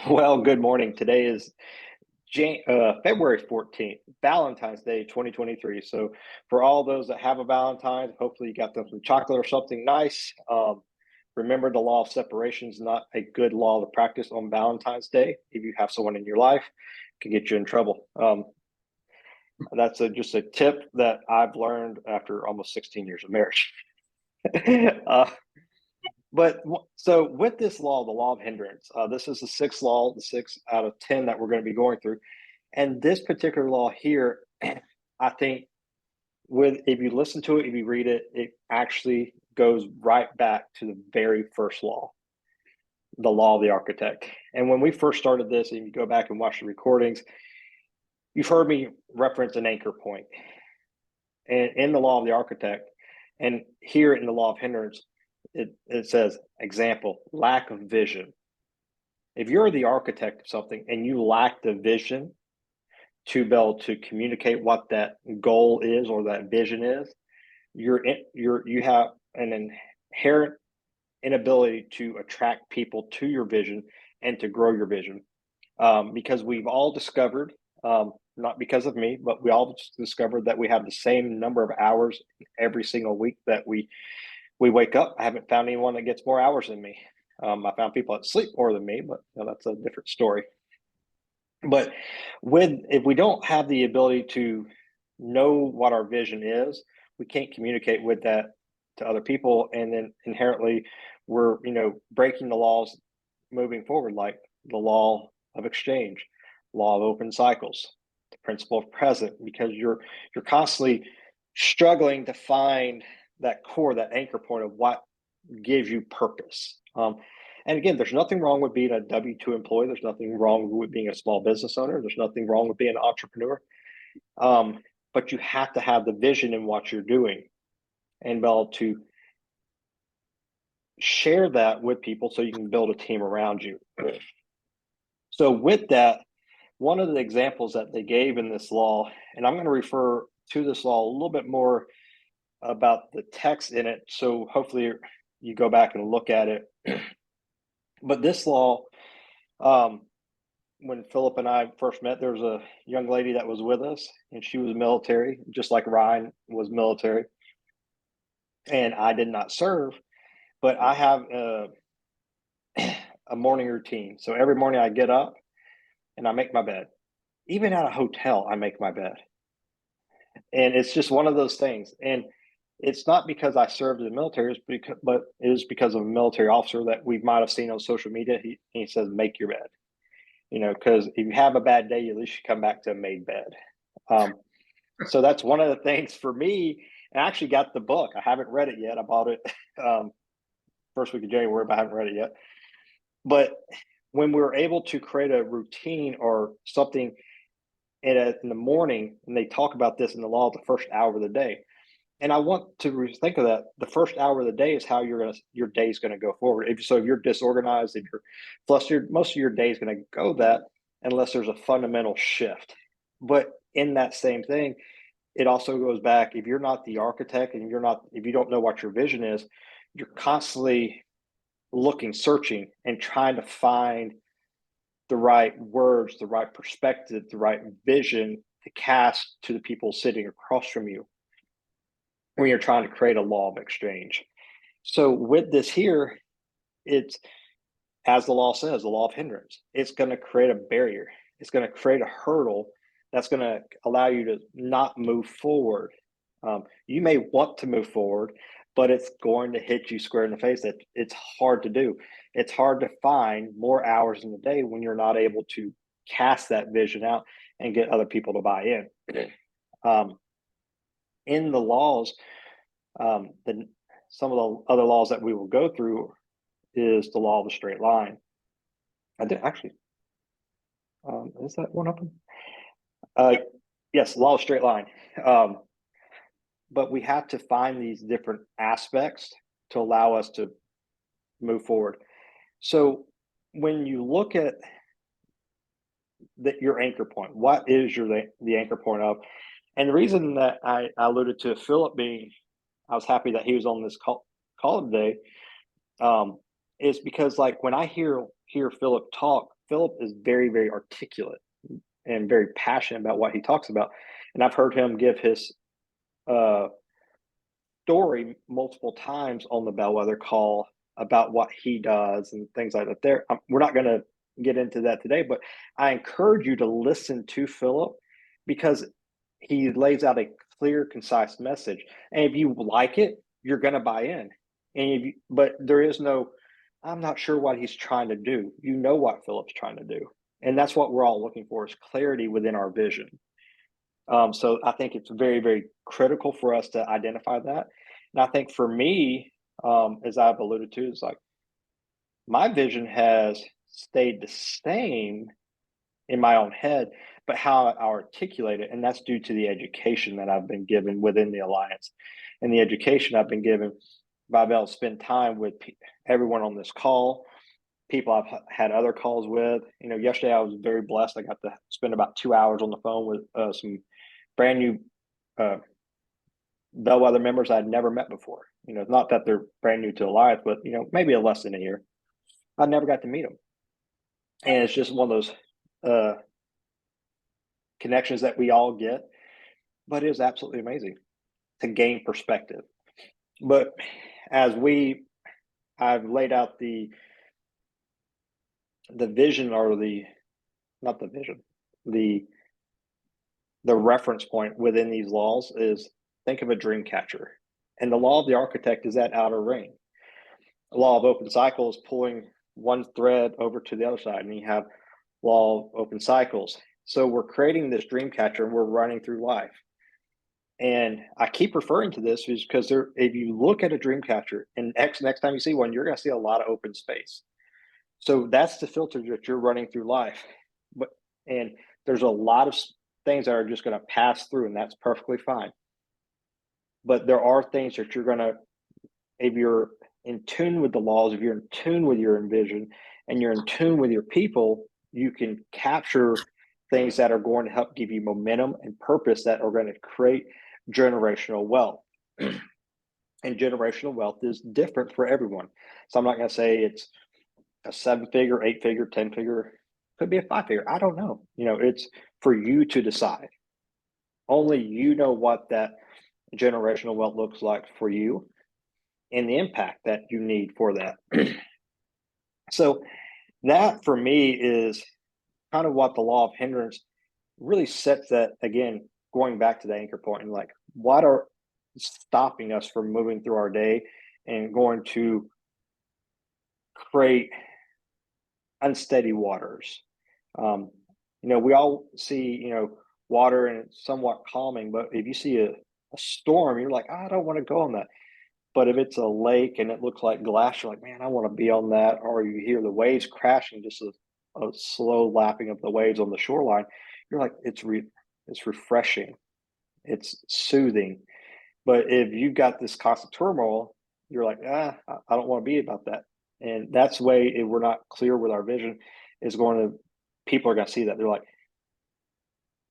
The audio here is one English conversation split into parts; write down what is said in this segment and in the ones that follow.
Well, good morning. Today is February 14th, Valentine's Day 2023. So, for all those that have a Valentine, hopefully you got them some chocolate or something nice. Remember, the law of separation is not a good law to practice on Valentine's Day. If you have someone in your life, it can get you in trouble. That's just a tip that I've learned after almost 16 years of marriage. uh, so with this law, the law of hindrance, this is the sixth law, the six out of 10 that we're going to be going through. And this particular law here, I think with if you listen to it, if you read it, it actually goes right back to the very first law, the law of the architect. And when we first started this, and you go back and watch the recordings, you've heard me reference an anchor point. And in the law of the architect, and here in the law of hindrance, it says, example, lack of vision. If you're the architect of something and you lack the vision to be able to communicate what that goal is or that vision is, you have an inherent inability to attract people to your vision and to grow your vision. Because we've all discovered, not because of me, but we all discovered that we have the same number of hours every single week that we wake up. I haven't found anyone that gets more hours than me. I found people that sleep more than me, but that's a different story. But if we don't have the ability to know what our vision is, we can't communicate with that to other people, and then inherently we're breaking the laws moving forward, like the law of exchange, law of open cycles, the principle of present, because you're constantly struggling to find that core, that anchor point of what gives you purpose. And again, there's nothing wrong with being a W-2 employee. There's nothing wrong with being a small business owner. There's nothing wrong with being an entrepreneur. But you have to have the vision in what you're doing and be able to share that with people so you can build a team around you. So with that, one of the examples that they gave in this law, and I'm going to refer to this law a little bit more about the text in it, so hopefully you go back and look at it. But this law, when Philip and I first met, there was a young lady that was with us, and she was military, just like Ryan was military. And I did not serve, but I have a morning routine. So every morning I get up and I make my bed. Even at a hotel, I make my bed. And it's just one of those things. And it's not because I served in the military, but it is because of a military officer that we might have seen on social media. He says, make your bed. Because if you have a bad day, at least you come back to a made bed. So that's one of the things for me. I actually got the book. I haven't read it yet. I bought it first week of January, but I haven't read it yet. But when we were able to create a routine or something in the morning, and they talk about this in the law, the first hour of the day. And I want to think of that. The first hour of the day is how your day is going to go forward. If you're disorganized, if you're flustered, most of your day is going to go that unless there's a fundamental shift. But in that same thing, it also goes back. If you're not the architect and if you don't know what your vision is, you're constantly looking, searching, and trying to find the right words, the right perspective, the right vision to cast to the people sitting across from you when you're trying to create a law of exchange. So with this here, it's, as the law says, the law of hindrance. It's going to create a barrier. It's going to create a hurdle that's going to allow you to not move forward. You may want to move forward, but it's going to hit you square in the face that it's hard to do. It's hard to find more hours in the day when you're not able to cast that vision out and get other people to buy in. In the laws, some of the other laws that we will go through is the law of the straight line. I did actually. Is that one open? Yes, law of straight line. But we have to find these different aspects to allow us to move forward. So when you look at your anchor point, what is the anchor point of? And the reason that I alluded to Philip being, I was happy that he was on this call today, is because like when I hear Philip talk, Philip is very, very articulate and very passionate about what he talks about. And I've heard him give his uh, story multiple times on the Bellwether call about what he does and things like that. We're not going to get into that today, but I encourage you to listen to Philip because he lays out a clear, concise message. And if you like it, you're going to buy in. But there is no, I'm not sure what he's trying to do. You know what Philip's trying to do. And that's what we're all looking for is clarity within our vision. So I think it's very, very critical for us to identify that. And I think for me, as I've alluded to, is like my vision has stayed the same in my own head, but how I articulate it, and that's due to the education that I've been given within the Alliance. And the education I've been given by being able to spend time with everyone on this call, people I've had other calls with. Yesterday I was very blessed. I got to spend about 2 hours on the phone with some brand new uh, Bellwether members I'd never met before. Not that they're brand new to Alliance, but maybe a less than a year. I never got to meet them, and it's just one of those connections that we all get. But it is absolutely amazing to gain perspective. But as I've laid out the vision, or not the vision, the reference point within these laws is, think of a dream catcher. And the law of the architect is that outer ring. The law of open cycle is pulling one thread over to the other side, and you have law of open cycles. So we're creating this dream catcher and we're running through life. And I keep referring to this because if you look at a dream catcher and next time you see one, you're going to see a lot of open space. So that's the filter that you're running through life. And there's a lot of things that are just going to pass through, and that's perfectly fine. But there are things that you're going to, if you're in tune with the laws, if you're in tune with your vision, and you're in tune with your people, you can capture things that are going to help give you momentum and purpose that are going to create generational wealth. And generational wealth is different for everyone. So I'm not going to say it's a 7-figure, 8-figure, 10-figure, could be a 5-figure. I don't know. It's for you to decide. Only you know what that generational wealth looks like for you and the impact that you need for that. So that for me is kind of what the law of hindrance really sets that, again, going back to the anchor point, and like, what are stopping us from moving through our day and going to create unsteady waters. We all see, water and it's somewhat calming, but if you see a storm, you're like, I don't want to go on that. But if it's a lake and it looks like glass, you're like, man, I want to be on that. Or you hear the waves crashing, just a slow lapping of the waves on the shoreline. You're like, it's refreshing. It's soothing. But if you've got this constant turmoil, you're like, I don't want to be about that. And that's the way, if we're not clear with our vision, people are going to see that. They're like,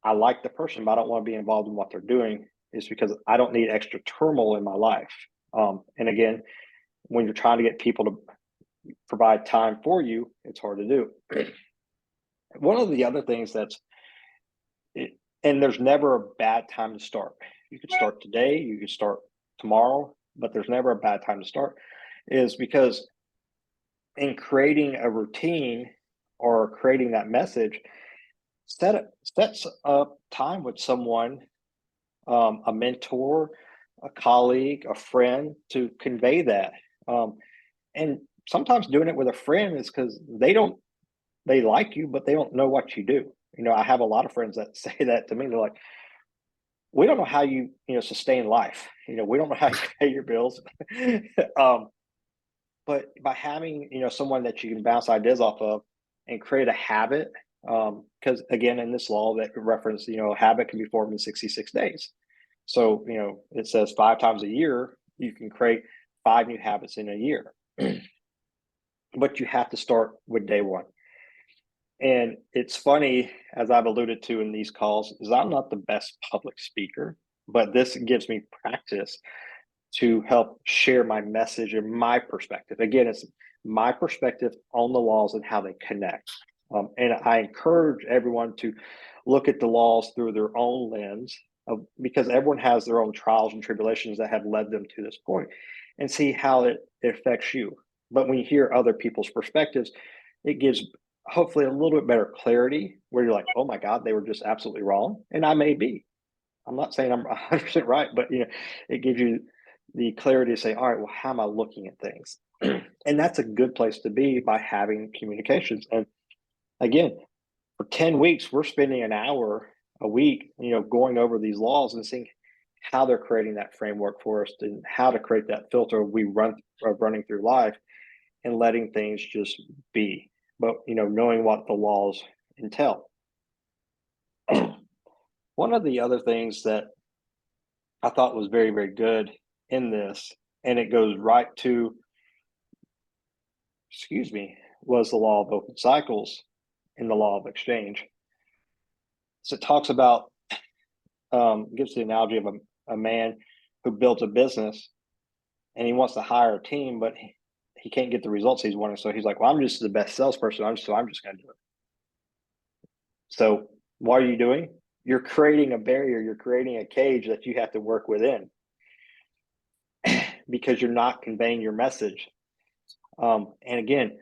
I like the person, but I don't want to be involved in what they're doing. It's because I don't need extra turmoil in my life. And again, when you're trying to get people to provide time for you, it's hard to do. One of the other things and there's never a bad time to start. You could start today, you could start tomorrow, but there's never a bad time to start, is because in creating a routine or creating that message, sets up time with someone, a mentor, a colleague, a friend, to convey that. And sometimes doing it with a friend is because they like you, but they don't know what you do. I have a lot of friends that say that to me. They're like, we don't know how you sustain life. We don't know how you pay your bills. But by having someone that you can bounce ideas off of and create a habit, because again, in this law that reference, a habit can be formed in 66 days. So it says 5 times a year you can create 5 new habits in a year. But you have to start with day one. And it's funny, as I've alluded to in these calls, is I'm not the best public speaker, but this gives me practice to help share my message and my perspective. Again, it's my perspective on the laws and how they connect. And I encourage everyone to look at the laws through their own lens, because everyone has their own trials and tribulations that have led them to this point, and see how it affects you. But when you hear other people's perspectives, it gives hopefully a little bit better clarity where you're like, oh my God, they were just absolutely wrong. And I may be. I'm not saying I'm 100% right, but it gives you the clarity to say, all right, well, how am I looking at things? And that's a good place to be by having communications. And again, for 10 weeks, we're spending an hour a week, going over these laws and seeing how they're creating that framework for us and how to create that filter running through life and letting things just be. But, knowing what the laws entail. One of the other things that I thought was very, very good in this, and it goes right to, was the law of open cycles in the law of exchange. So it talks about, gives the analogy of a man who builds a business and he wants to hire a team, but he can't get the results he's wanting. So he's like, well, I'm just the best salesperson. I'm just going to do it. So what are you doing? You're creating a barrier. You're creating a cage that you have to work within because you're not conveying your message. And again,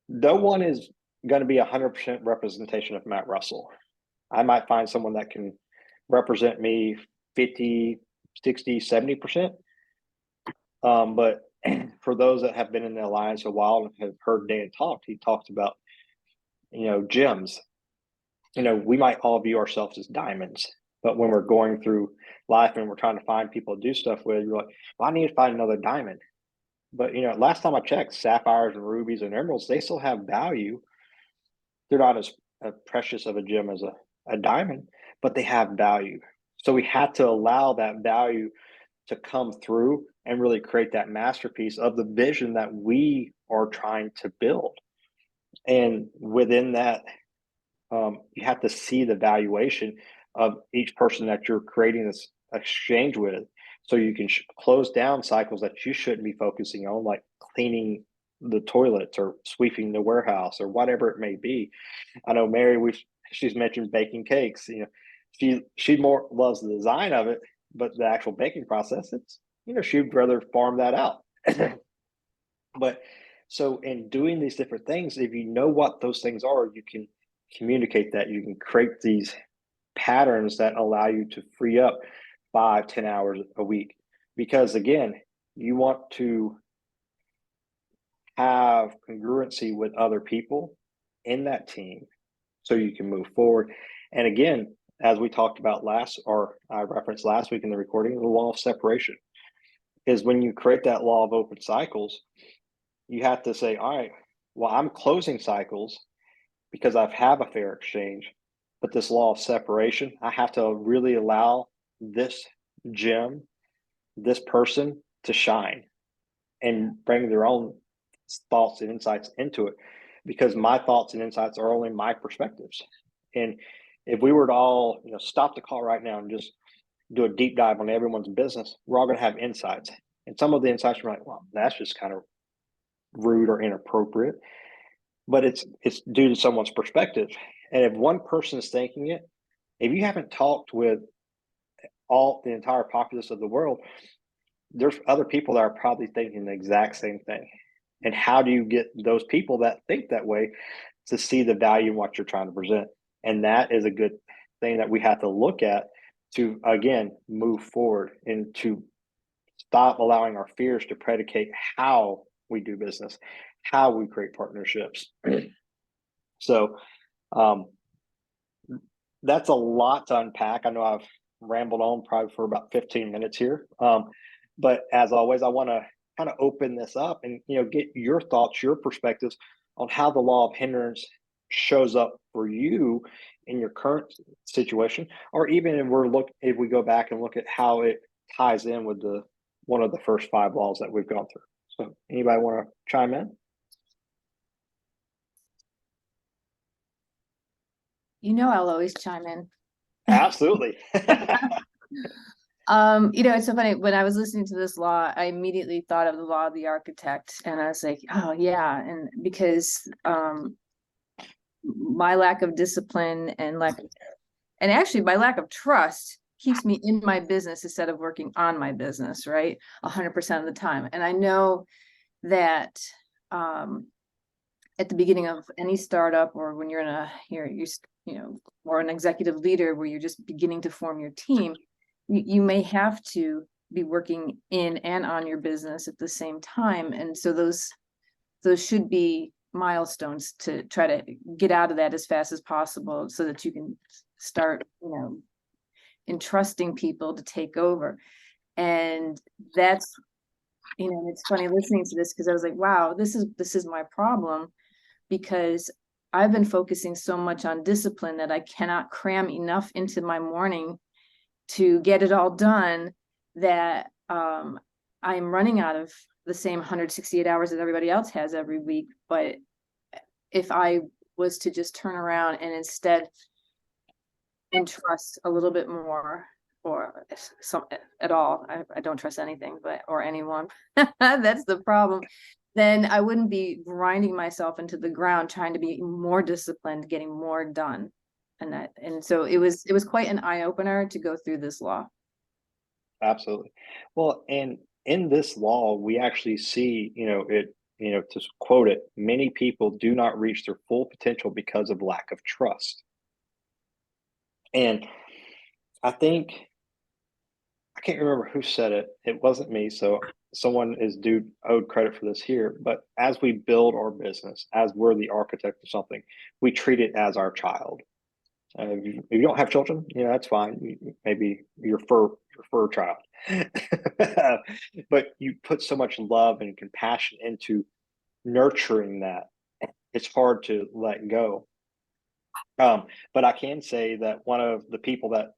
no one is going to be 100% representation of Matt Russell. I might find someone that can represent me 50, 60, 70%. But for those that have been in the Alliance a while and have heard Dan talk, he talked about, gems. We might all view ourselves as diamonds, but when we're going through life and we're trying to find people to do stuff with, you're like, well, I need to find another diamond. But, last time I checked, sapphires and rubies and emeralds, they still have value. They're not as precious of a gem as a diamond, but they have value. So we have to allow that value to come through and really create that masterpiece of the vision that we are trying to build. And within that, you have to see the valuation of each person that you're creating this exchange with, so you can close down cycles that you shouldn't be focusing on, like cleaning the toilets or sweeping the warehouse or whatever it may be. I know Mary, she's mentioned baking cakes. She more loves the design of it, but the actual baking process, it's she'd rather farm that out. But so in doing these different things, if you know what those things are, you can communicate that. You can create these patterns that allow you to free up 5-10 hours a week, because again, you want to have congruency with other people in that team so you can move forward. And again, as we talked about I referenced last week in the recording, the law of separation is when you create that law of open cycles, you have to say, all right, well, I'm closing cycles because I have a fair exchange, but this law of separation, I have to really allow this gem, this person to shine and bring their own thoughts and insights into it, because my thoughts and insights are only my perspectives. And if we were to all, stop the call right now and just do a deep dive on everyone's business, we're all going to have insights. And some of the insights are like, well, that's just kind of rude or inappropriate, but it's due to someone's perspective. And if one person is thinking it, if you haven't talked with the entire populace of the world, there's other people that are probably thinking the exact same thing. And how do you get those people that think that way to see the value in what you're trying to present? And that is a good thing that we have to look at to, again, move forward and to stop allowing our fears to predicate how we do business, how we create partnerships. So that's a lot to unpack. I know I've rambled on probably for about 15 minutes here. But as always, I want to kind of open this up and get your thoughts, your perspectives on how the law of hindrance shows up for you in your current situation, or even if we go back and look at how it ties in with one of the first 5 laws that we've gone through. So anybody want to chime in? I'll always chime in. Absolutely. It's so funny. When I was listening to this law, I immediately thought of the law of the architect, and I was like, oh yeah. And because my lack of discipline and actually my lack of trust keeps me in my business instead of working on my business, right? 100% of the time. And I know that um at the beginning of any startup, or when you're in a or an executive leader where you're just beginning to form your team, you may have to be working in and on your business at the same time. And so those should be milestones to try to get out of that as fast as possible so that you can start, entrusting people to take over. And that's, it's funny listening to this because I was like, wow, this is my problem, because I've been focusing so much on discipline that I cannot cram enough into my morning to get it all done, that I'm running out of the same 168 hours that everybody else has every week. But if I was to just turn around and instead entrust a little bit more, or some at all, I don't trust anything, or anyone. That's the problem. Then I wouldn't be grinding myself into the ground trying to be more disciplined, getting more done. And so it was quite an eye opener to go through this law. Absolutely. Well, and in this law, we actually see, to quote it, many people do not reach their full potential because of lack of trust. And I think I can't remember who said it. It wasn't me, so someone is due owed credit for this here. But as we build our business, as we're the architect of something, we treat it as our child. If you don't have children, that's fine. Maybe your fur child, but you put so much love and compassion into nurturing that. It's hard to let go. But I can say that one of the people that,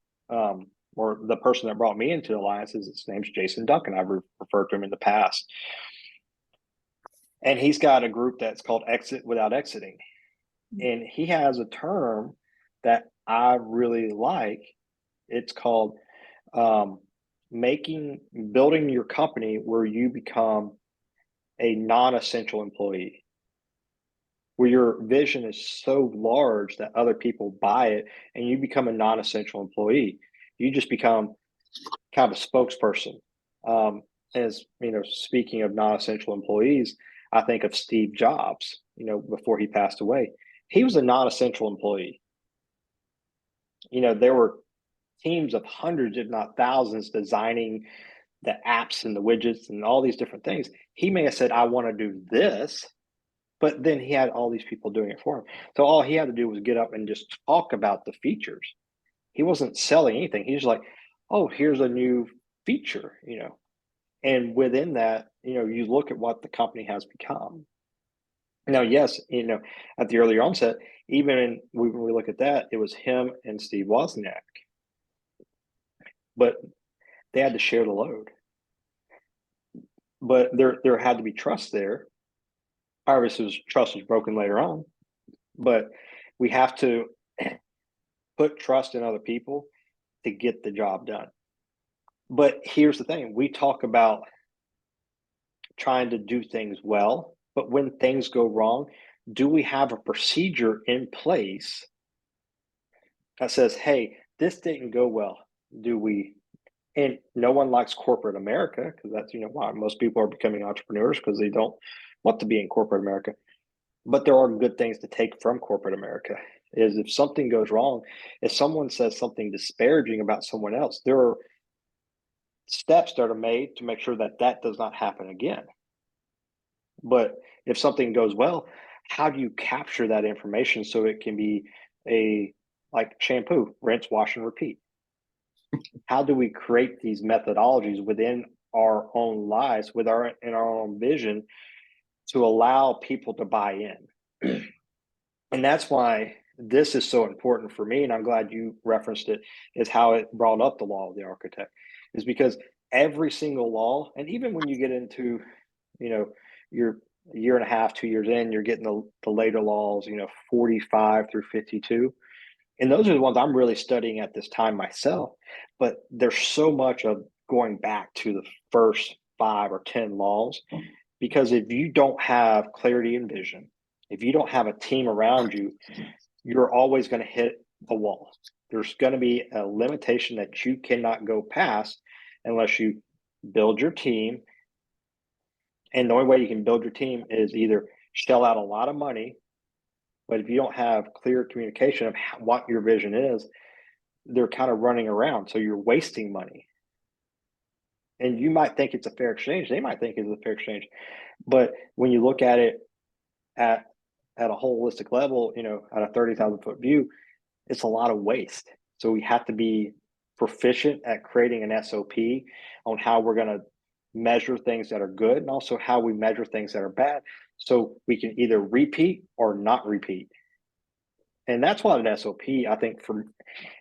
or the person that brought me into Alliances, his name's Jason Duncan. I've referred to him in the past, and he's got a group that's called Exit Without Exiting, and he has a term that I really like. It's called um, building your company where you become a non-essential employee, where your vision is so large that other people buy it and you become a non-essential employee. You just become kind of a spokesperson. As speaking of non-essential employees, I think of Steve Jobs. Before he passed away, he was a non-essential employee. There were teams of hundreds, if not thousands, designing the apps and the widgets and all these different things. He may have said, I want to do this, but then he had all these people doing it for him. So all he had to do was get up and just talk about the features. He wasn't selling anything. He's like, oh, here's a new feature. And within that, you look at what the company has become. Now, yes, at the earlier onset, when we look at that, it was him and Steve Wozniak, but they had to share the load. But there had to be trust there. Obviously, trust was broken later on, but we have to put trust in other people to get the job done. But here's the thing: we talk about trying to do things well, but when things go wrong, do we have a procedure in place that says, hey, this didn't go well? Do we? And no one likes corporate America, because that's why most people are becoming entrepreneurs, because they don't want to be in corporate America. But there are good things to take from corporate America. Is if something goes wrong, if someone says something disparaging about someone else, there are steps that are made to make sure that that does not happen again. But if something goes well, how do you capture that information so it can be like shampoo, rinse, wash, and repeat? How do we create these methodologies within our own lives, in our own vision, to allow people to buy in? And that's why this is so important for me, and I'm glad you referenced it, is how it brought up the law of the architect, is because every single law, and even when you get into, you're a year and a half, 2 years in, you're getting the later laws, 45 through 52. And those are the ones I'm really studying at this time myself. But there's so much of going back to the first 5 or 10 laws, because if you don't have clarity and vision, if you don't have a team around you, you're always going to hit a wall. There's going to be a limitation that you cannot go past unless you build your team. And the only way you can build your team is either shell out a lot of money, but if you don't have clear communication of what your vision is, they're kind of running around. So you're wasting money. And you might think it's a fair exchange. They might think it's a fair exchange. But when you look at it at a holistic level, at a 30,000 foot view, it's a lot of waste. So we have to be proficient at creating an SOP on how we're going to measure things that are good and also how we measure things that are bad. So we can either repeat or not repeat. And that's what an SOP, I think,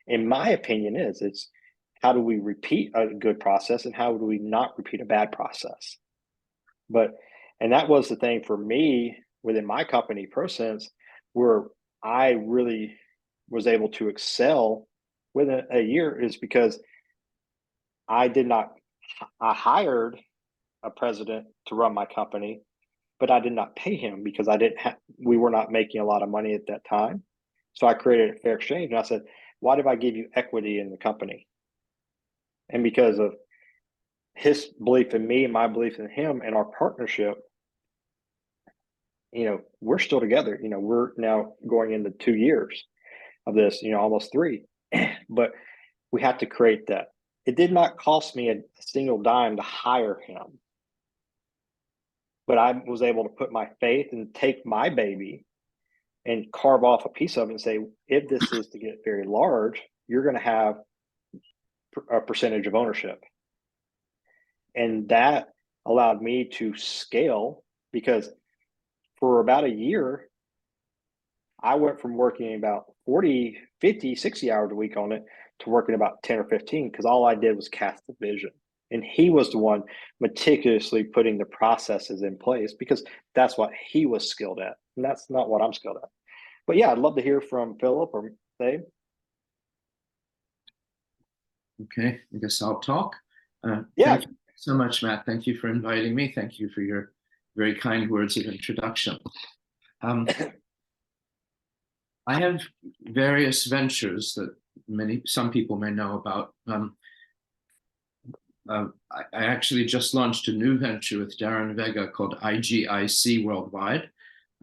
in my opinion, is. It's how do we repeat a good process and how do we not repeat a bad process? And that was the thing for me within my company, ProSense, where I really was able to excel within a year, is because I hired a president to run my company, but I did not pay him because we were not making a lot of money at that time. So I created a fair exchange and I said, why did I give you equity in the company? And because of his belief in me and my belief in him and our partnership, we're still together. We're now going into 2 years of this, almost 3. But we have to create that. It did not cost me a single dime to hire him, but I was able to put my faith and take my baby and carve off a piece of it and say, if this is to get very large, you're going to have a percentage of ownership. And that allowed me to scale, because for about a year, I went from working about 40, 50, 60 hours a week on it to working about 10 or 15, because all I did was cast the vision. And he was the one meticulously putting the processes in place, because that's what he was skilled at. And that's not what I'm skilled at. But yeah, I'd love to hear from Philip or Dave. Okay, I guess I'll talk. Yeah. Thank you so much, Matt. Thank you for inviting me. Thank you for your very kind words of introduction. I have various ventures that some people may know about. I actually just launched a new venture with Darren Vega called IGIC Worldwide.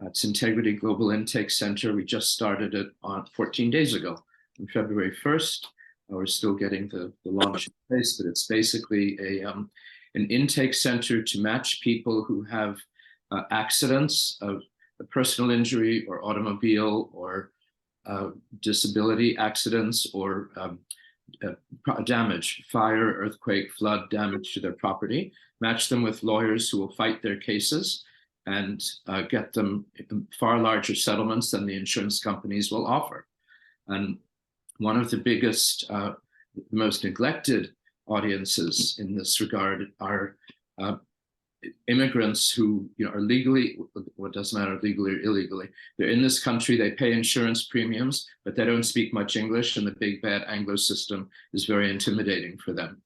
It's Integrity Global Intake Center. We just started it on 14 days ago, on February 1st. We're still getting the launch in place, but it's basically an intake center to match people who have accidents of personal injury or automobile or disability accidents or damage, fire, earthquake, flood damage to their property, match them with lawyers who will fight their cases and get them far larger settlements than the insurance companies will offer. And one of the biggest, most neglected audiences in this regard are immigrants who are legally, what doesn't matter, legally or illegally. They're in this country, they pay insurance premiums, but they don't speak much English, and the big bad Anglo system is very intimidating for them.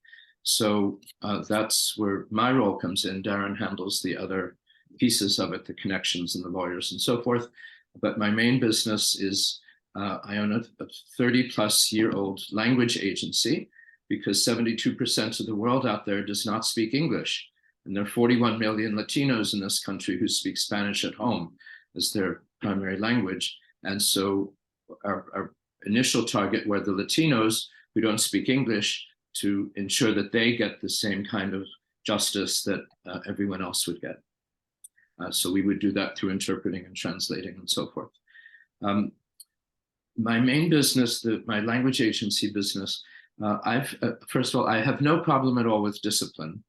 So that's where my role comes in. Darren handles the other pieces of it, the connections and the lawyers and so forth. But my main business is I own a 30-plus-year-old language agency, because 72% of the world out there does not speak English. And there are 41 million Latinos in this country who speak Spanish at home as their primary language. And so our initial target were the Latinos who don't speak English, to ensure that they get the same kind of justice that everyone else would get. So we would do that through interpreting and translating and so forth. My main business, my language agency business, first of all, I have no problem at all with discipline.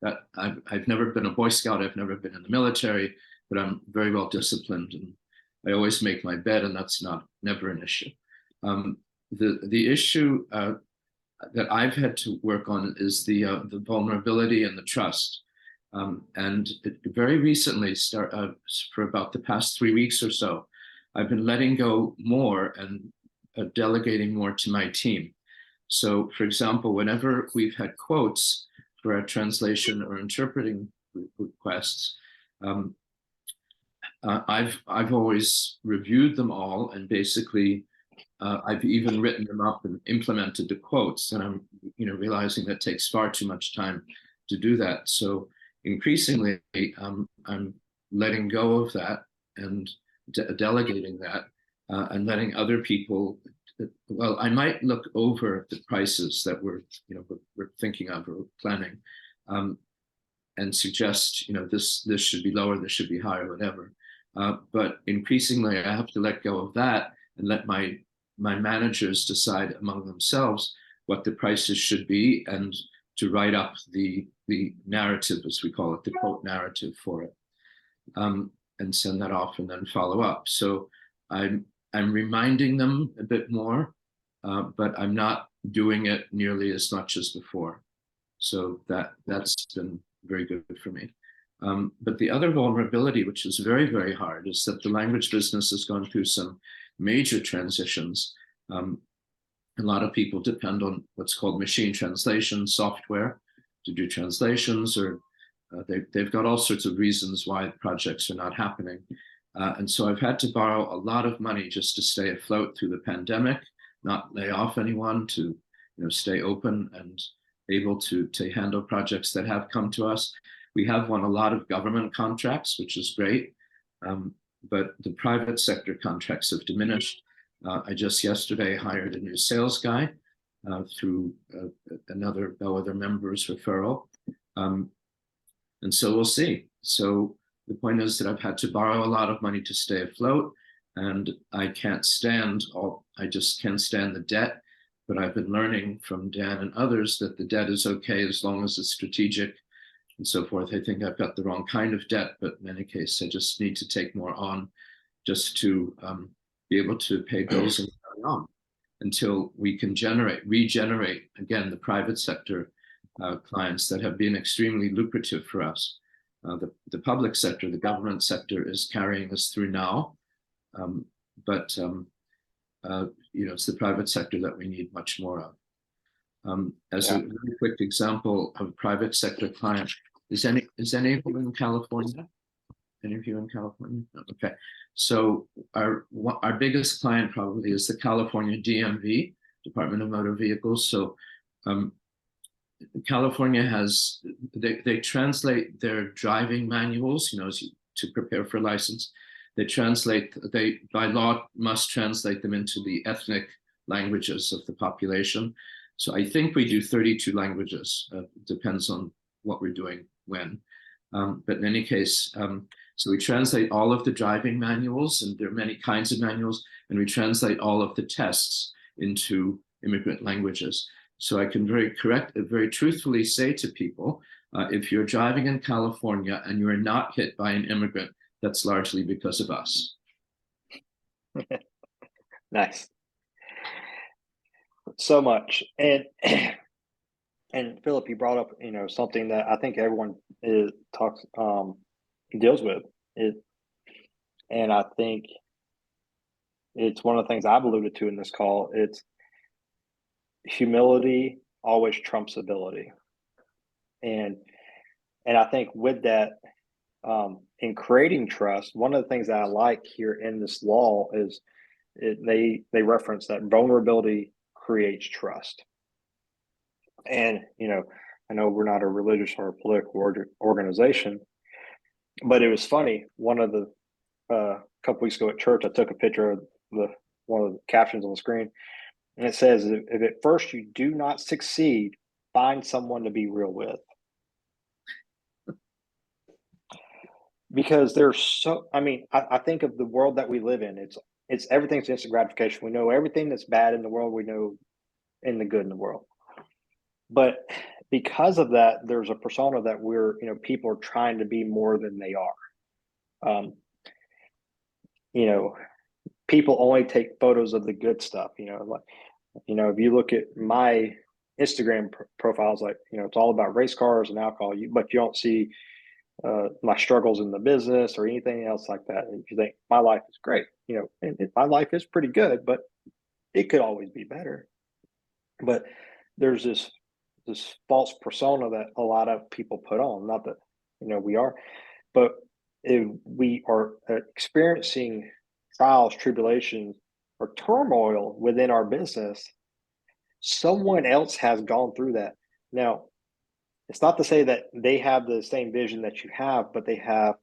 That I've never been a Boy Scout, I've never been in the military, but I'm very well disciplined, and I always make my bed, and that's never an issue. The issue that I've had to work on is the vulnerability and the trust. And very recently, for about the past 3 weeks or so, I've been letting go more and delegating more to my team. So, for example, whenever we've had quotes for our translation or interpreting requests, I've always reviewed them all, and basically I've even written them up and implemented the quotes, and I'm realizing that takes far too much time to do that. So increasingly I'm letting go of that and delegating that, and letting other people, well, I might look over the prices that we're thinking of or planning, and suggest this should be lower, this should be higher, whatever. But increasingly, I have to let go of that and let my managers decide among themselves what the prices should be, and to write up the narrative, as we call it, the quote narrative for it, and send that off and then follow up. So I'm reminding them a bit more, but I'm not doing it nearly as much as before. So that's been very good for me. But the other vulnerability, which is very, very hard, is that the language business has gone through some major transitions. A lot of people depend on what's called machine translation software to do translations, or they've got all sorts of reasons why projects are not happening. And so I've had to borrow a lot of money just to stay afloat through the pandemic, not lay off anyone, to stay open and able to handle projects that have come to us. We have won a lot of government contracts, which is great, but the private sector contracts have diminished. I just yesterday hired a new sales guy through another bellwether member's referral. And so we'll see. So the point is that I've had to borrow a lot of money to stay afloat, and I just can't stand the debt. But I've been learning from Dan and others that the debt is okay as long as it's strategic and so forth. I think I've got the wrong kind of debt, but in any case, I just need to take more on just to be able to pay bills and carry on until we can regenerate again the private sector clients that have been extremely lucrative for us. The public sector, the government sector, is carrying us through now, but it's the private sector that we need much more of. As a very quick example of a private sector client, is anyone in California? Any of you in California? No, okay. So our biggest client probably is the California DMV, Department of Motor Vehicles. So California has, they translate their driving manuals, to prepare for license. They by law must translate them into the ethnic languages of the population. So I think we do 32 languages, depends on what we're doing when. But in any case, so we translate all of the driving manuals, and there are many kinds of manuals, and we translate all of the tests into immigrant languages. So I can very truthfully say to people, if you're driving in California and you're not hit by an immigrant, that's largely because of us. Nice. So much. And Philip, you brought up, something that I think everyone deals with it. And I think it's one of the things I've alluded to in this call. It's humility always trumps ability. And I think with that, in creating trust, one of the things that I like here in this law is they reference that vulnerability creates trust. And, I know we're not a religious or a political organization, but it was funny. One of the couple weeks ago at church, I took a picture of one of the captions on the screen, and it says, if at first you do not succeed, find someone to be real with. Because I think of the world that we live in. It's everything's instant gratification. We know everything that's bad in the world. We know in the good in the world. But because of that, there's a persona that people are trying to be more than they are. People only take photos of the good stuff. If you look at my Instagram profiles, it's all about race cars and alcohol, but you don't see my struggles in the business or anything else like that. And you think my life is great, and my life is pretty good, but It could always be better, but there's this false persona that a lot of people put on. Not that we are, but if we are experiencing trials, tribulations, or turmoil within our business, someone else has gone through that. Now, it's not to say that they have the same vision that you have, but they have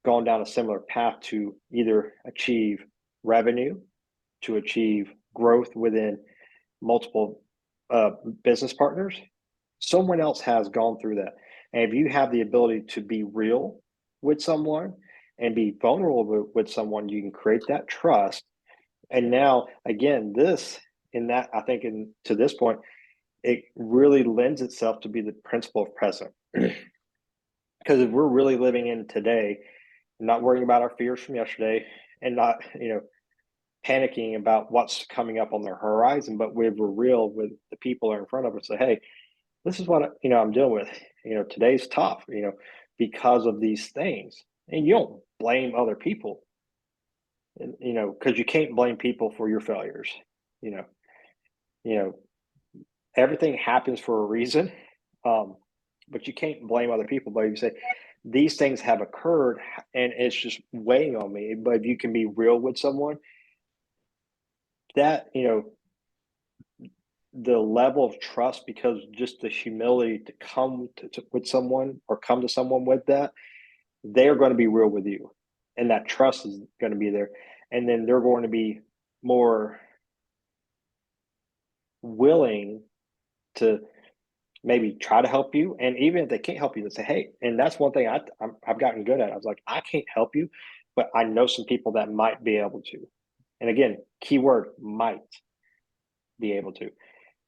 gone down a similar path to either achieve revenue, to achieve growth within multiple business partners. Someone else has gone through that. And if you have the ability to be real with someone and be vulnerable with someone, you can create that trust. And now, again, I think, to this point, it really lends itself to be the principle of present. Because if we're really living in today, not worrying about our fears from yesterday, and not, panicking about what's coming up on the horizon, but we're real with the people that are in front of us. Say, hey, this is what I'm dealing with. Today's tough. Because of these things, and you don't blame other people. And, because you can't blame people for your failures. You know, everything happens for a reason, but you can't blame other people. But you say these things have occurred, and it's just weighing on me. But if you can be real with someone, that the level of trust, because just the humility to come with someone, or come to someone with that, they're going to be real with you, and that trust is going to be there, and then they're going to be more willing to maybe try to help you. And even if they can't help you, they say, hey, and that's one thing I've gotten good at. I was like, I can't help you, but I know some people that might be able to. And again, keyword might be able to.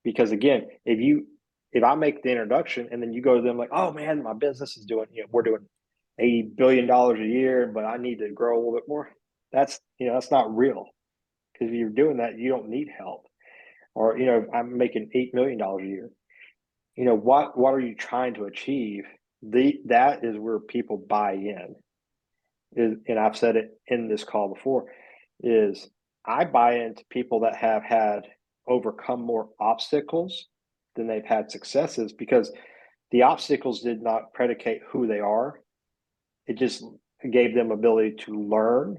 Because again, if I make the introduction and then you go to them like, oh man, my business is doing, we're doing $80 billion a year, but I need to grow a little bit more. That's not real. Because if you're doing that, you don't need help. Or, I'm making $8 million a year. What are you trying to achieve? That is where people buy in. And I've said it in this call before, is I buy into people that have had overcome more obstacles than they've had successes, because the obstacles did not predicate who they are. It just gave them ability to learn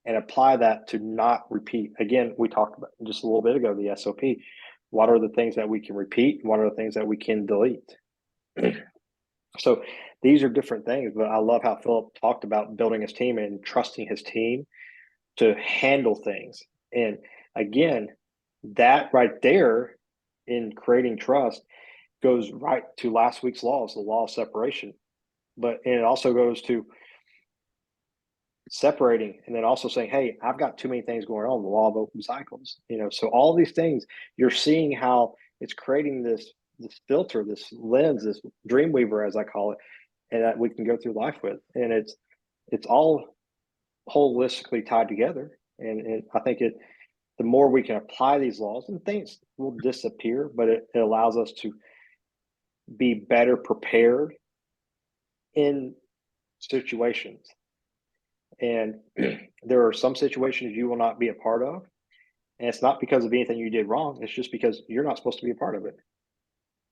and apply that to not repeat. Again, we talked about just a little bit ago, the SOP. What are the things that we can repeat? What are the things that we can delete? So these are different things, but I love how Philip talked about building his team and trusting his team to handle things. And again, that right there in creating trust goes right to last week's laws, the law of separation. And it also goes to separating, and then also saying, hey, I've got too many things going on, the law of open cycles. So all these things, you're seeing how it's creating this filter, this lens, this dreamweaver, as I call it, and that we can go through life with. And it's all holistically tied together. And I think the more we can apply these laws, and things will disappear, but it allows us to be better prepared in situations. And there are some situations you will not be a part of. And it's not because of anything you did wrong. It's just because you're not supposed to be a part of it.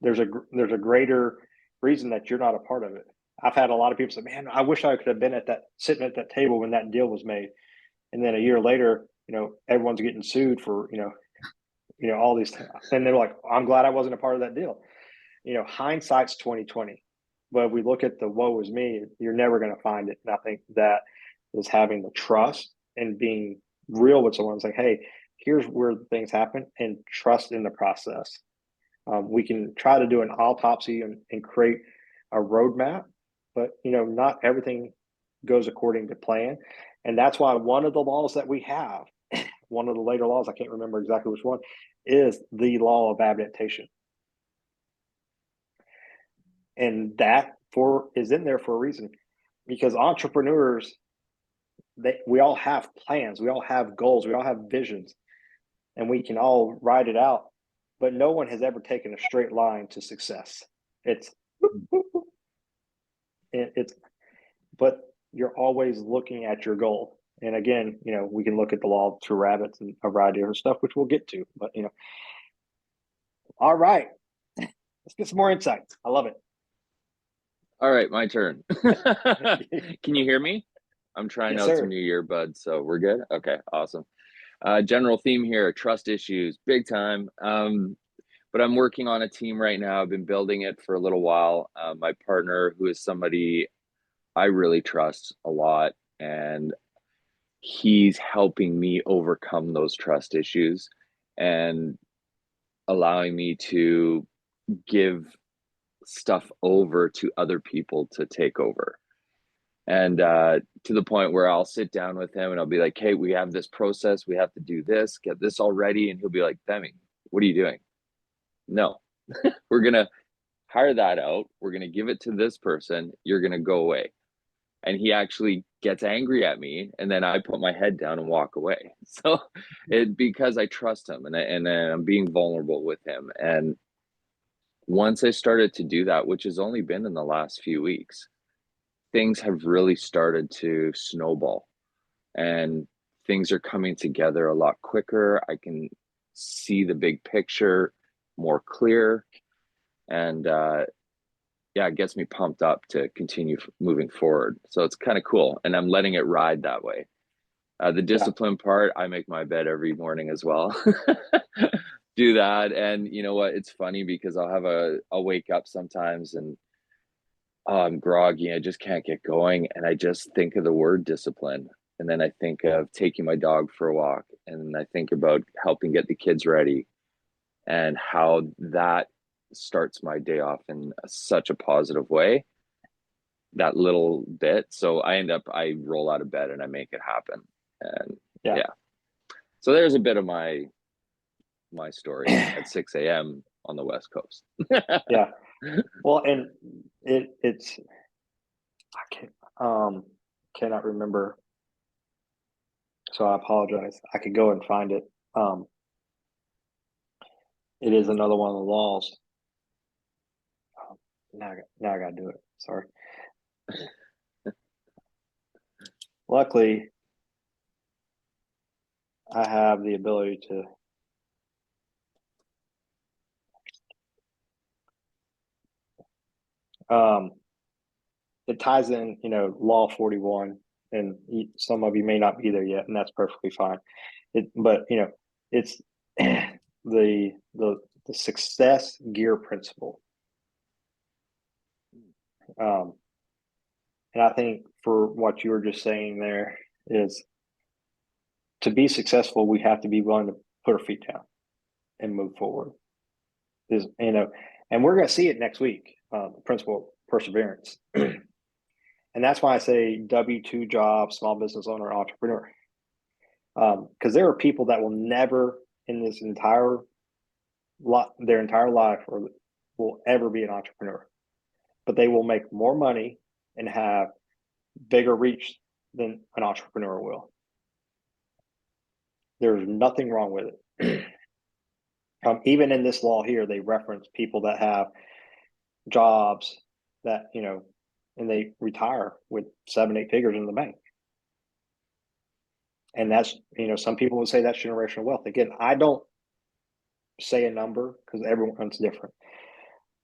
There's a greater reason that you're not a part of it. I've had a lot of people say, man, I wish I could have been sitting at that table when that deal was made. And then a year later, everyone's getting sued for, all these things. And they're like, I'm glad I wasn't a part of that deal. Hindsight's 2020. But if we look at the woe is me, you're never going to find it. And I think that is having the trust and being real with someone. It's like, hey, here's where things happen, and trust in the process. We can try to do an autopsy and create a roadmap, but not everything goes according to plan. And that's why one of the laws that we have, one of the later laws, I can't remember exactly which one, is the law of adaptation. And that is in there for a reason, because entrepreneurs, we all have plans, we all have goals, we all have visions, and we can all write it out, but no one has ever taken a straight line to success. But you're always looking at your goal. And again, we can look at the law of two rabbits and a variety of stuff, which we'll get to. But all right, let's get some more insights. I love it. All right, my turn. Can you hear me? I'm trying Yes, out sir. some new earbuds, so we're good. Okay, awesome. General theme here: trust issues, big time. But I'm working on a team right now. I've been building it for a little while. My partner, who is somebody I really trust a lot, and he's helping me overcome those trust issues and allowing me to give stuff over to other people to take over. And to the point where I'll sit down with him and I'll be like, hey, we have this process, we have to do this, get this all ready. And he'll be like, Demi, what are you doing? No, we're going to hire that out. We're going to give it to this person. You're going to go away. And he actually gets angry at me, and then I put my head down and walk away. So because I trust him, and I'm being vulnerable with him. And once I started to do that, which has only been in the last few weeks, things have really started to snowball, and things are coming together a lot quicker. I can see the big picture more clear, and yeah, it gets me pumped up to continue moving forward. So it's kind of cool, and I'm letting it ride that way. The discipline part, I make my bed every morning as well. Do that, and you know what? It's funny because I'll wake up sometimes and I'm groggy. I just can't get going, and I just think of the word discipline, and then I think of taking my dog for a walk, and I think about helping get the kids ready, and how that starts my day off in such a positive way, that little bit. So I roll out of bed and I make it happen. And yeah. So there's a bit of my story at 6 a.m. on the West Coast. Yeah. Well, and it's I cannot remember. So I apologize. I could go and find it. It is another one of the laws. Now I gotta do it. Sorry. Luckily, I have the ability to. It ties in, Law 41, and some of you may not be there yet, and that's perfectly fine. But it's the success gear principle. And I think for what you were just saying there is, to be successful, we have to be willing to put our feet down and move forward. And we're going to see it next week, the principle of perseverance. And that's why I say W-2 job, small business owner, entrepreneur. Because there are people that will never in this their entire life or will ever be an entrepreneur, but they will make more money and have bigger reach than an entrepreneur will. There's nothing wrong with it. Even in this law here, they reference people that have jobs that, and they retire with 7-8 figures in the bank. And that's, some people would say that's generational wealth. Again, I don't say a number because everyone's different.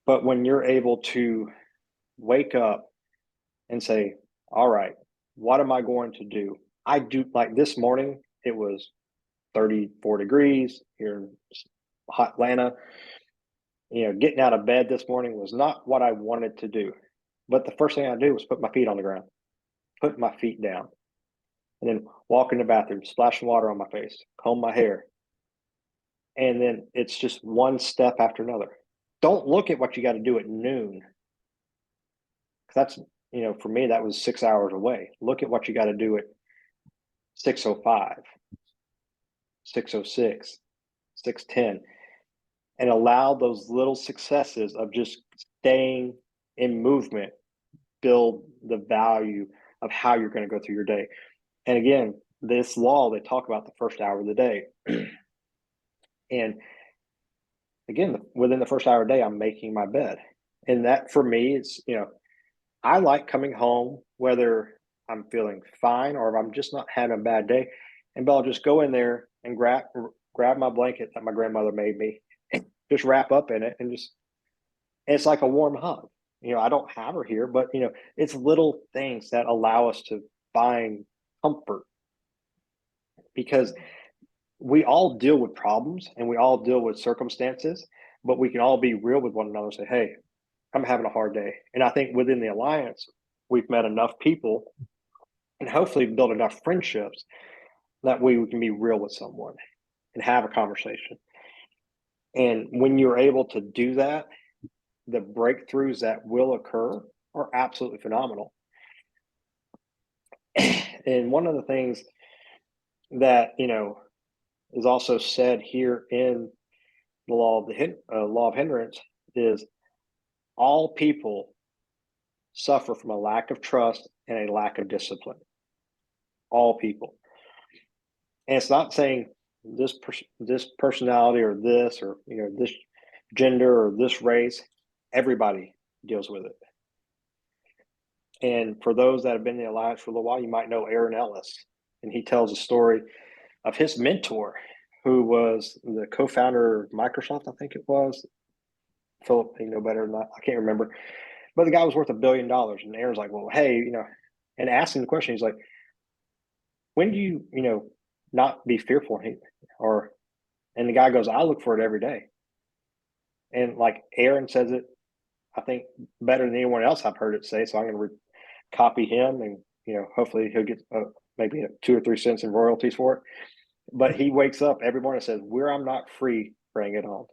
But when you're able to wake up and say, all right, what am I going to do? I do, like this morning, it was 34 degrees here in hot Atlanta. Getting out of bed this morning was not what I wanted to do. But the first thing I do was put my feet on the ground, put my feet down, and then walk in the bathroom, splashing water on my face, comb my hair. And then it's just one step after another. Don't look at what you got to do at noon. That's, for me, that was 6 hours away. Look at what you got to do at 6:05, 6:06, 6:10, and allow those little successes of just staying in movement build the value of how you're going to go through your day. And again, this law, they talk about the first hour of the day. And again, within the first hour of the day, I'm making my bed. And that for me, it's, I like coming home, whether I'm feeling fine, or if I'm just not having a bad day, and I'll just go in there and grab my blanket that my grandmother made me, and just wrap up in it, and it's like a warm hug. I don't have her here, but it's little things that allow us to find comfort, because we all deal with problems and we all deal with circumstances, but we can all be real with one another and say, hey, I'm having a hard day. And I think within the alliance, we've met enough people and hopefully built enough friendships that we can be real with someone and have a conversation. And when you're able to do that, the breakthroughs that will occur are absolutely phenomenal. And one of the things that, is also said here in the law of hindrance is all people suffer from a lack of trust and a lack of discipline. All people. And it's not saying this personality or this, or this gender or this race. Everybody deals with it. And for those that have been in the alliance for a little while, you might know Aaron Ellis, and he tells a story of his mentor, who was the co-founder of Microsoft, I think it was. Philip, you know better than that. I can't remember. But the guy was worth $1 billion. And Aaron's like, well, hey, and asking the question, he's like, when do you, not be fearful? And the guy goes, I look for it every day. And like Aaron says it, I think better than anyone else I've heard it say. So I'm going to copy him, and, hopefully he'll get maybe 2 or 3 cents in royalties for it. But he wakes up every morning and says, where I'm not free, bring it on.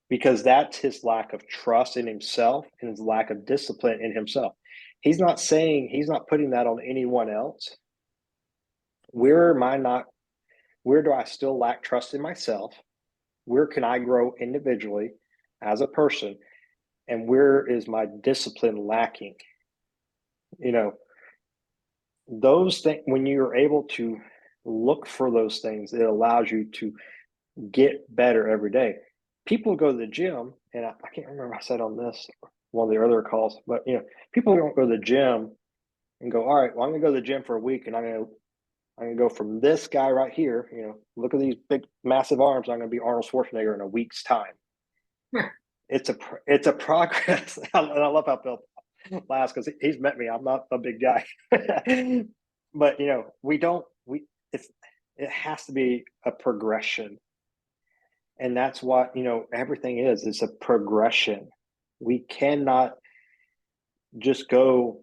Because that's his lack of trust in himself and his lack of discipline in himself. He's not putting that on anyone else. Where do I still lack trust in myself? Where can I grow individually as a person? And where is my discipline lacking? Those things, when you're able to look for those things, it allows you to get better every day. People go to the gym, and I can't remember I said on this one of the other calls, but people don't go to the gym and go, all right, well, I'm gonna go to the gym for a week, and I'm gonna go from this guy right here, look at these big massive arms, I'm gonna be Arnold Schwarzenegger in a week's time. It's a progress. I love how Bill laughs, because he's met me. I'm not a big guy. But it has to be a progression. And that's what, everything is. It's a progression. We cannot just go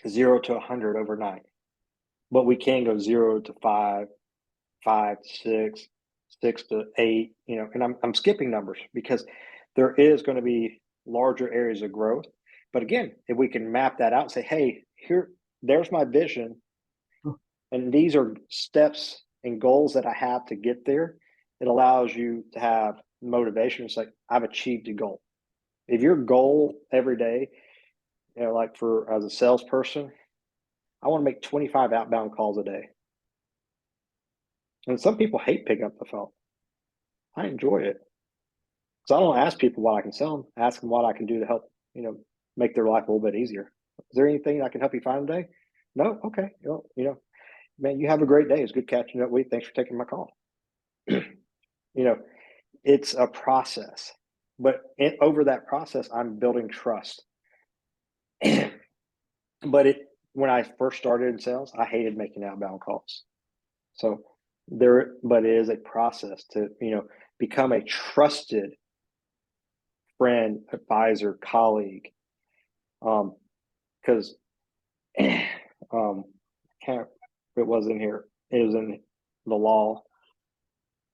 0 to 100 overnight, but we can go 0 to 5, 5 to 6, 6 to 8, and I'm skipping numbers because there is going to be larger areas of growth. But again, if we can map that out and say, hey, there's my vision, and these are steps and goals that I have to get there, it allows you to have motivation. It's like, I've achieved a goal. If your goal every day, like as a salesperson, I want to make 25 outbound calls a day. And some people hate picking up the phone. I enjoy it. So I don't ask people what I can sell them. I ask them what I can do to help, make their life a little bit easier. Is there anything I can help you find today? No? Okay. Man, you have a great day. It's good catching up with you. Thanks for taking my call. It's a process, but over that process, I'm building trust. But when I first started in sales, I hated making outbound calls. So but it is a process to, become a trusted friend, advisor, colleague. Because it was in here. It was in the law,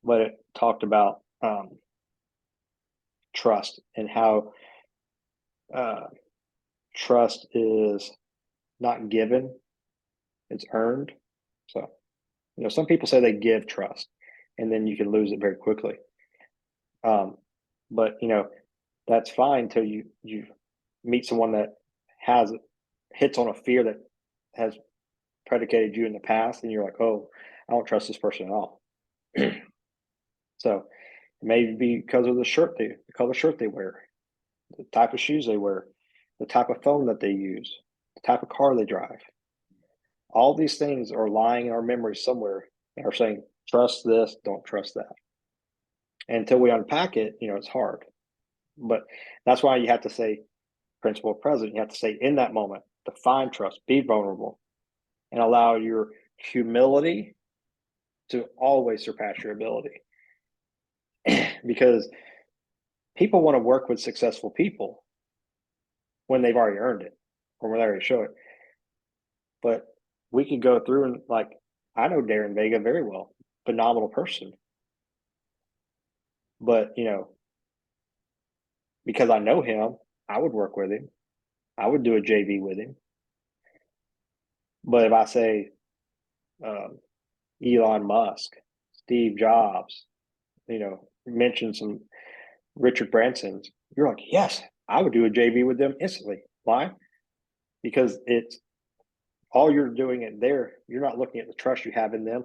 but it talked about trust and how trust is not given, it's earned. So, some people say they give trust, and then you can lose it very quickly. But that's fine till you meet someone that hits on a fear that has predicated you in the past, and you're like, oh, I don't trust this person at all. So maybe because of the color shirt they wear, the type of shoes they wear, the type of phone that they use, the type of car they drive. All these things are lying in our memory somewhere and are saying, trust this, don't trust that. And until we unpack it, it's hard. But that's why you have to say principal president. You have to say in that moment, define trust, be vulnerable, and allow your humility to always surpass your ability. Because people want to work with successful people when they've already earned it or when they already show it. But we could go through and I know Darren Vega very well, phenomenal person. But, because I know him, I would work with him. I would do a JV with him. But if I say Elon Musk, Steve Jobs, mention some Richard Branson's, you're like, yes, I would do a JV with them instantly. Why? Because it's all you're doing it there. You're not looking at the trust you have in them.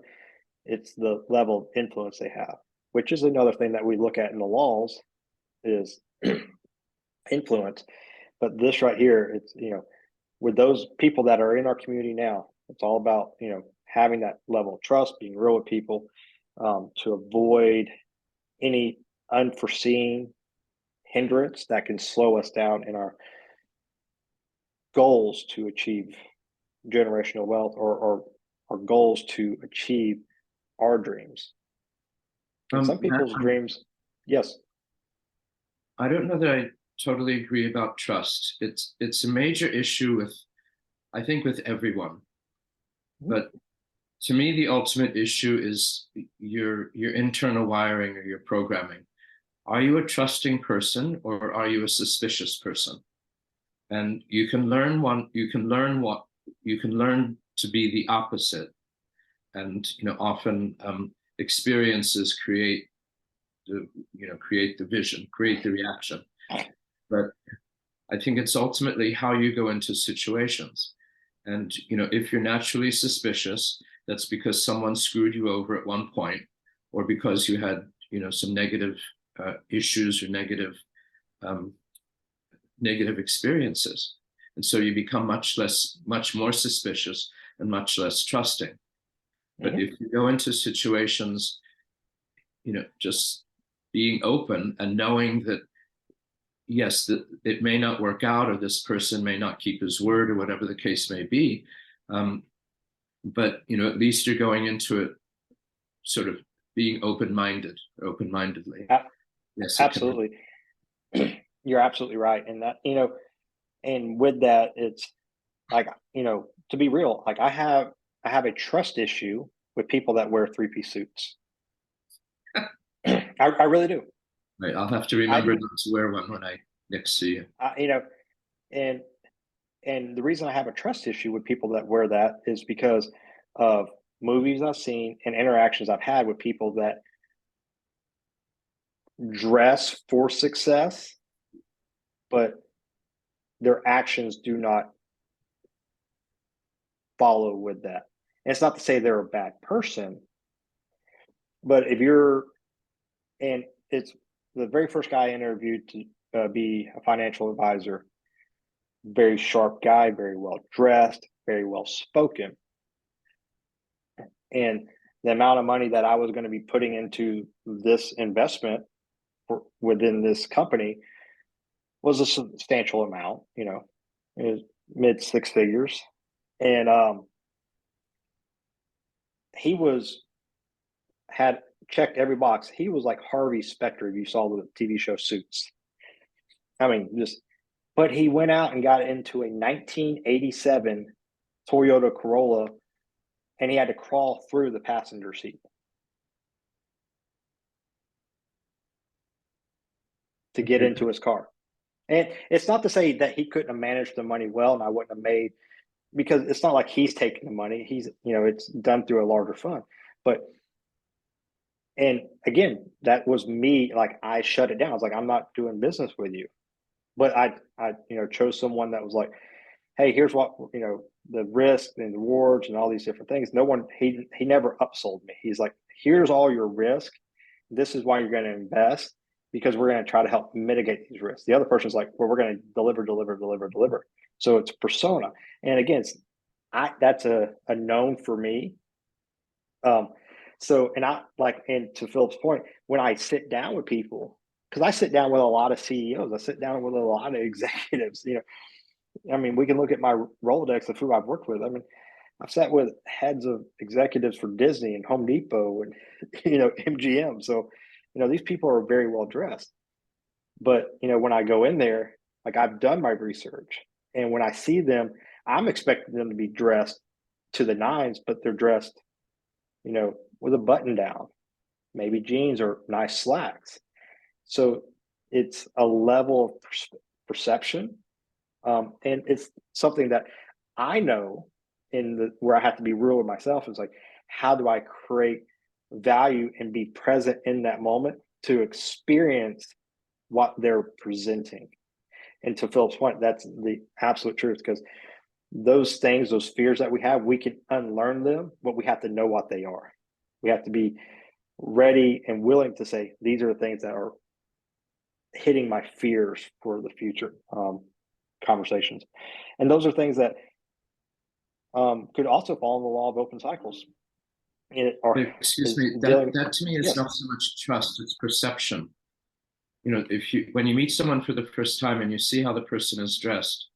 It's the level of influence they have, which is another thing that we look at in the laws is influence. But this right here, it's, with those people that are in our community now, it's all about, having that level of trust, being real with people, to avoid any unforeseen hindrance that can slow us down in our goals to achieve generational wealth or our goals to achieve our dreams. And some people's dreams, yes. I don't know that I totally agree about trust. It's a major issue with, I think, with everyone. But to me, the ultimate issue is your internal wiring or your programming. Are you a trusting person or are you a suspicious person? And you can learn to be the opposite. And often experiences create the vision, create the reaction. But I think it's ultimately how you go into situations. And if you're naturally suspicious, that's because someone screwed you over at one point, or because you had some negative issues or negative experiences, and so you become much more suspicious and much less trusting. But if you go into situations, just being open and knowing that yes, that it may not work out, or this person may not keep his word, or whatever the case may be. But at least you're going into it sort of being open-mindedly. Yes, absolutely. You're absolutely right. And that, and with that, it's to be real, I have a trust issue with people that wear three-piece suits. I really do. Right. I'll have to remember not to wear one when I next see you. And the reason I have a trust issue with people that wear that is because of movies I've seen and interactions I've had with people that dress for success, but their actions do not follow with that. And it's not to say they're a bad person, but and it's the very first guy I interviewed to be a financial advisor, very sharp guy, very well dressed, very well spoken. And the amount of money that I was going to be putting into this investment within this company was a substantial amount, it was mid six figures. And he had checked every box. He was like Harvey Specter, if you saw the TV show Suits. I mean, but he went out and got into a 1987 Toyota Corolla, and he had to crawl through the passenger seat to get into his car. And it's not to say that he couldn't have managed the money well and I wouldn't have made, because it's not like he's taking the money. He's, it's done through a larger fund. But, and again, that was me, I shut it down. I was like, I'm not doing business with you. But I chose someone that was like, hey, here's what, the risk and the rewards and all these different things. He never upsold me. He's like, here's all your risk. This is why you're going to invest. because we're going to try to help mitigate these risks. The other person's like, well, we're going to deliver. So it's persona. And again, that's a known for me. So, and I like, and to Philip's point, when I sit down with people, because I sit down with a lot of CEOs, I sit down with a lot of executives, I mean, we can look at my Rolodex of who I've worked with. I mean, I've sat with heads of executives for Disney and Home Depot and, MGM. So, these people are very well dressed. But, when I go in there, like I've done my research, and when I see them, I'm expecting them to be dressed to the nines, but they're dressed, with a button down, maybe jeans or nice slacks. So it's a level of perception. And it's something that I know where I have to be real with myself is like, how do I create value and be present in that moment to experience what they're presenting? And to Philip's point, that's the absolute truth, because those things, those fears that we have, we can unlearn them, but we have to know what they are. We have to be ready and willing to say, these are the things that are hitting my fears for the future conversations. And those are things that could also fall in the law of open cycles. Excuse me, that to me is not so much trust, it's perception. When you meet someone for the first time and you see how the person is dressed,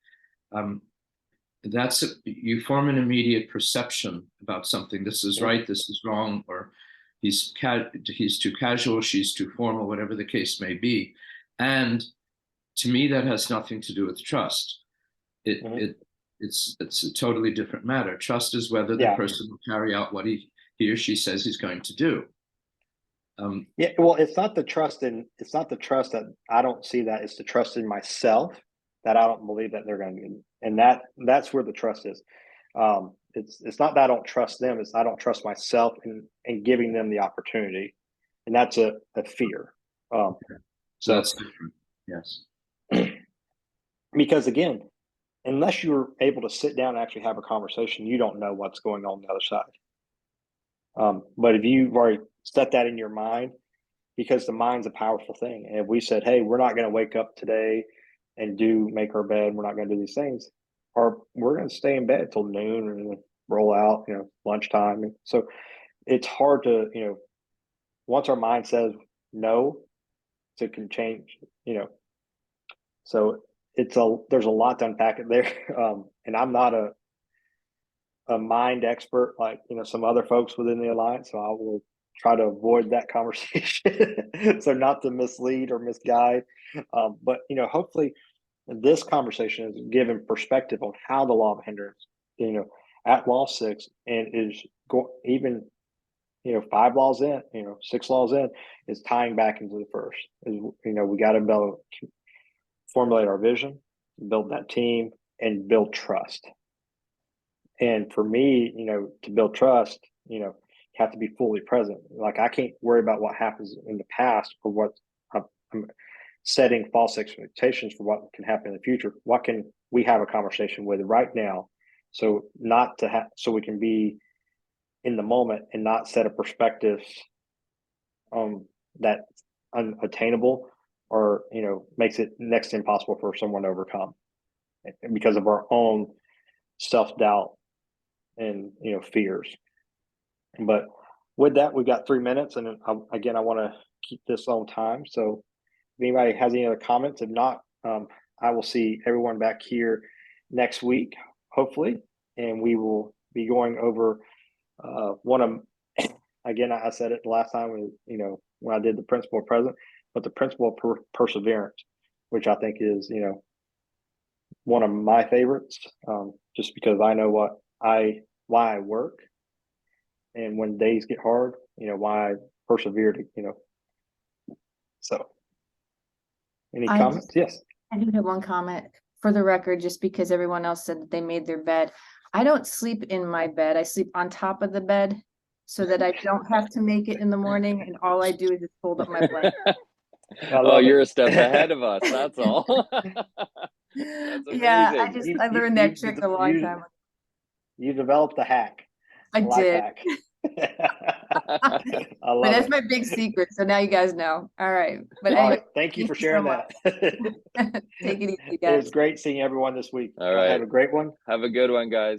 you form an immediate perception about something. This is right, this is wrong, or he's too casual, she's too formal, whatever the case may be. And to me, that has nothing to do with trust. It's a totally different matter. Trust is whether the person will carry out what he or she says he's going to do. Well, it's not the trust that I don't see that. It's the trust in myself that I don't believe that they're going to do. And that's where the trust is. It's not that I don't trust them. It's I don't trust myself in giving them the opportunity. And that's a fear. So that's different. Yes. Because again, unless you're able to sit down and actually have a conversation, you don't know what's going on the other side. But if you've already set that in your mind, because the mind's a powerful thing. And if we said, hey, we're not going to wake up today and make our bed, we're not going to do these things, or we're going to stay in bed till noon and roll out, lunchtime. And so it's hard to, once our mind says no, it can change, so there's a lot to unpack it there. And I'm not a mind expert like, some other folks within the Alliance. So I will try to avoid that conversation. So not to mislead or misguide. But, hopefully this conversation is given perspective on how the law of hindrance, at law 6 and is even, 5 laws in, 6 laws in, is tying back into the first. We got to formulate our vision, build that team, and build trust. And for me, to build trust, you have to be fully present. Like I can't worry about what happens in the past or what I'm setting false expectations for what can happen in the future. What can we have a conversation with right now? So so we can be in the moment and not set a perspective that's unattainable or, makes it next to impossible for someone to overcome because of our own self-doubt and, fears. But with that, we've got 3 minutes. And again, I want to keep this on time. So if anybody has any other comments, if not, I will see everyone back here next week, hopefully. And we will be going over again, I said it the last time when I did the principle of present, but the principle of perseverance, which I think is, one of my favorites, just because I know why I work, and when days get hard, why I persevere to, so any comments? Yes. I do have one comment for the record, just because everyone else said that they made their bed. I don't sleep in my bed. I sleep on top of the bed so that I don't have to make it in the morning. And all I do is just fold up my blanket. Oh, you're a step ahead of us. That's all. That's yeah, I learned that trick a long time ago. You developed a hack. I did. Hack. I But love that's it. my big secret. So now you guys know. All right. But All anyway, right. Thank you for thank you so sharing much. that. Take it easy, It was guys. great seeing everyone this week. All right. Have a great one. Have a good one, guys.